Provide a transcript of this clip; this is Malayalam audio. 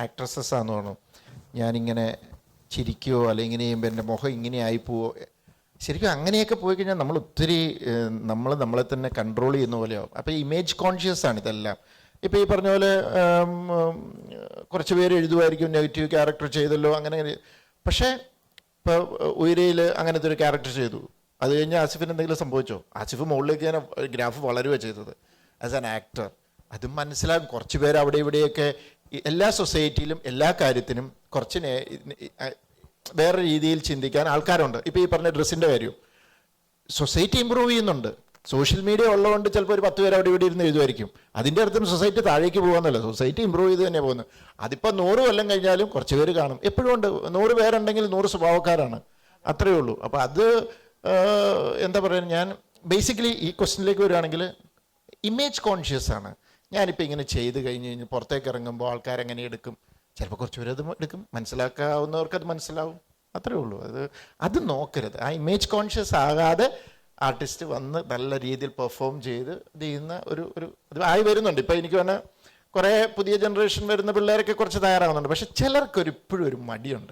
ആക്ട്രസസ് ആണെന്ന് തോന്നുന്നു. ഞാനിങ്ങനെ ചിരിക്കുകയോ അല്ലെങ്കിൽ ഇങ്ങനെ ചെയ്യുമ്പോൾ എൻ്റെ മുഖം ഇങ്ങനെ ആയിപ്പോവോ. ശരിക്കും അങ്ങനെയൊക്കെ പോയി കഴിഞ്ഞാൽ നമ്മൾ ഒത്തിരി നമ്മളെ തന്നെ കൺട്രോൾ ചെയ്യുന്ന പോലെയാവും. അപ്പോൾ ഇമേജ് കോൺഷ്യസ് ആണ് ഇതെല്ലാം. ഇപ്പോൾ ഈ പറഞ്ഞ പോലെ കുറച്ച് പേര് എഴുതുമായിരിക്കും നെഗറ്റീവ് ക്യാരക്ടർ ചെയ്തല്ലോ അങ്ങനെ. പക്ഷേ ഇപ്പോൾ ഉയരയിൽ അങ്ങനത്തെ ഒരു ക്യാരക്ടർ ചെയ്തു, അത് കഴിഞ്ഞ് ആസിഫിന് എന്തെങ്കിലും സംഭവിച്ചോ? ആസിഫ് മുകളിലേക്ക് ഞാൻ ഗ്രാഫ് വളരുക ചെയ്തത് ആസ് ആൻ ആക്ടർ. അതും മനസ്സിലാകും. കുറച്ച് പേര് അവിടെ ഇവിടെയൊക്കെ എല്ലാ സൊസൈറ്റിയിലും എല്ലാ കാര്യത്തിനും കുറച്ച് വേറെ രീതിയിൽ ചിന്തിക്കാൻ ആൾക്കാരുണ്ട്. ഇപ്പോൾ ഈ പറഞ്ഞ ഡ്രസ്സിൻ്റെ കാര്യം, സൊസൈറ്റി ഇമ്പ്രൂവ് ചെയ്യുന്നുണ്ട്. സോഷ്യൽ മീഡിയ ഉള്ളതുകൊണ്ട് ചിലപ്പോൾ ഒരു 10 പേര് അവിടെ ഇവിടെ ഇരുന്ന് എഴുതുമായിരിക്കും. അതിൻ്റെ അർത്ഥം സൊസൈറ്റി താഴേക്ക് പോകുന്നല്ല, സൊസൈറ്റി ഇമ്പ്രൂവ് ചെയ്ത് തന്നെ പോകുന്നത്. അതിപ്പോൾ 100 കൊല്ലം കഴിഞ്ഞാലും കുറച്ച് പേര് കാണും. എപ്പോഴും ഉണ്ട്. 100 പേരുണ്ടെങ്കിൽ 100 സ്വഭാവക്കാരാണ്, അത്രയേ ഉള്ളൂ. അപ്പോൾ അത് എന്താ പറയുക, ഞാൻ ബേസിക്കലി ഈ ക്വസ്റ്റ്യനിലേക്ക് വരികയാണെങ്കിൽ ഇമേജ് കോൺഷ്യസ് ആണ്. ഞാനിപ്പോൾ ഇങ്ങനെ ചെയ്ത് കഴിഞ്ഞ് പുറത്തേക്ക് ഇറങ്ങുമ്പോൾ ആൾക്കാരെങ്ങനെ എടുക്കും? ചിലപ്പോൾ കുറച്ച് പേര് അത് എടുക്കും, മനസ്സിലാക്കാവുന്നവർക്ക് അത് മനസ്സിലാവും, അത്രേ ഉള്ളൂ. അത് നോക്കരുത്. ആ ഇമേജ് കോൺഷ്യസ് ആകാതെ ആർട്ടിസ്റ്റ് വന്ന് നല്ല രീതിയിൽ പെർഫോം ചെയ്ത് ഇത് ചെയ്യുന്ന ഇത് ആയി വരുന്നുണ്ട്. ഇപ്പോൾ എനിക്ക് പറഞ്ഞാൽ കുറേ പുതിയ ജനറേഷൻ വരുന്ന പിള്ളേരൊക്കെ കുറച്ച് തയ്യാറാകുന്നുണ്ട്. പക്ഷെ ചിലർക്കൊരു ഇപ്പോഴും ഒരു മടിയുണ്ട്.